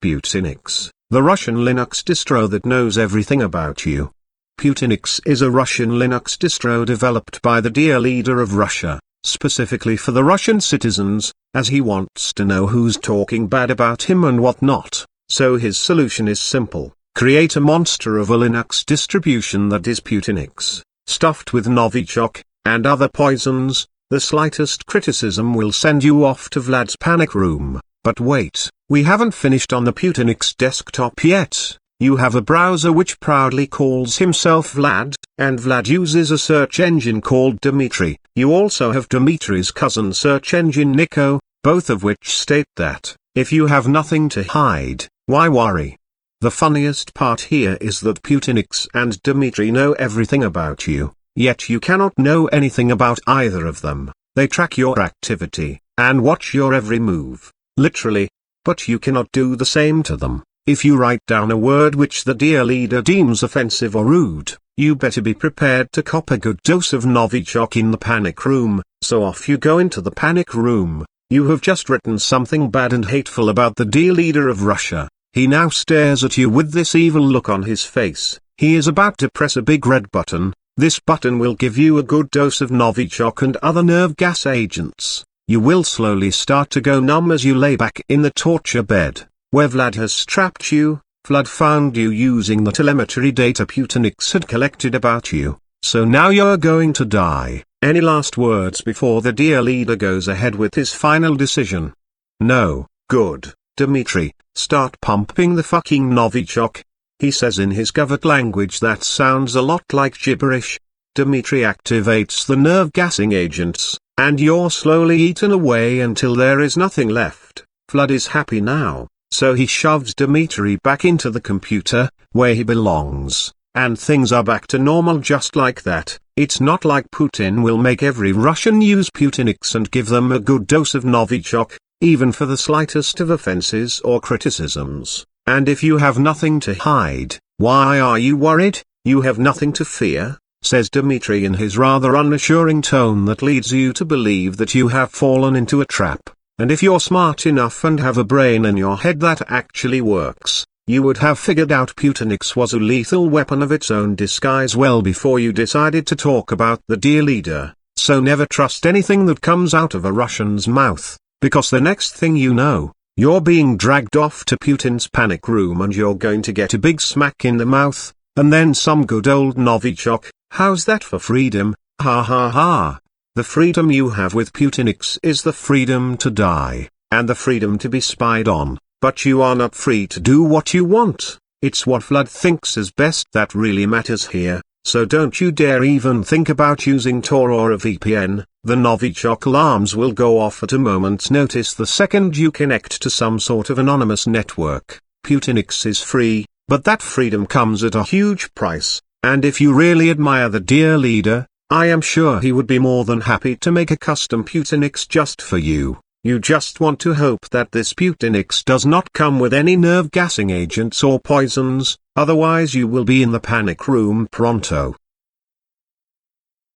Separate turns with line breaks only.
Putinix, the Russian Linux distro that knows everything about you. Putinix is a Russian Linux distro developed by the dear leader of Russia, specifically for the Russian citizens, as he wants to know who's talking bad about him and what not. So his solution is simple: create a monster of a Linux distribution that is Putinix, stuffed with Novichok, and other poisons. The slightest criticism will send you off to Vlad's panic room. But wait, we haven't finished on the Putinix desktop yet. You have a browser which proudly calls himself Vlad, and Vlad uses a search engine called DMITRI. You also have DMITRI's cousin search engine Nico, both of which state that, if you have nothing to hide, why worry? The funniest part here is that Putinix and DMITRI know everything about you, yet you cannot know anything about either of them. They track your activity, and watch your every move, literally, but you cannot do the same to them. If you write down a word which the dear leader deems offensive or rude, you better be prepared to cop a good dose of Novichok in the panic room. So off you go into the panic room. You have just written something bad and hateful about the dear leader of Russia. He now stares at you with this evil look on his face. He is about to press a big red button. This button will give you a good dose of Novichok and other nerve gas agents. You will slowly start to go numb as you lay back in the torture bed, where Vlad has strapped you. Vlad found you using the telemetry data Putinix had collected about you, so now you're going to die. Any last words before the dear leader goes ahead with his final decision? No. Good, DMITRI, start pumping the fucking Novichok. He says in his covert language that sounds a lot like gibberish. DMITRI activates the nerve-gassing agents, and you're slowly eaten away until there is nothing left. Vlad is happy now, so he shoves DMITRI back into the computer, where he belongs, and things are back to normal just like that. It's not like Putin will make every Russian use Putinix and give them a good dose of Novichok, even for the slightest of offenses or criticisms. And if you have nothing to hide, why are you worried? You have nothing to fear, says DMITRI in his rather unassuring tone that leads you to believe that you have fallen into a trap. And if you're smart enough and have a brain in your head that actually works, you would have figured out Putinix was a lethal weapon of its own disguise well before you decided to talk about the dear leader. So never trust anything that comes out of a Russian's mouth, because the next thing you know, you're being dragged off to Putin's panic room and you're going to get a big smack in the mouth, and then some good old Novichok. How's that for freedom? Ha ha ha. The freedom you have with Putinix is the freedom to die, and the freedom to be spied on, but you are not free to do what you want. It's what Vlad thinks is best that really matters here, so don't you dare even think about using Tor or a VPN. The Novichok alarms will go off at a moment's notice the second you connect to some sort of anonymous network. Putinix is free, but that freedom comes at a huge price, and if you really admire the dear leader, I am sure he would be more than happy to make a custom Putinix just for you. You just want to hope that this Putinix does not come with any nerve-gassing agents or poisons, otherwise you will be in the panic room pronto.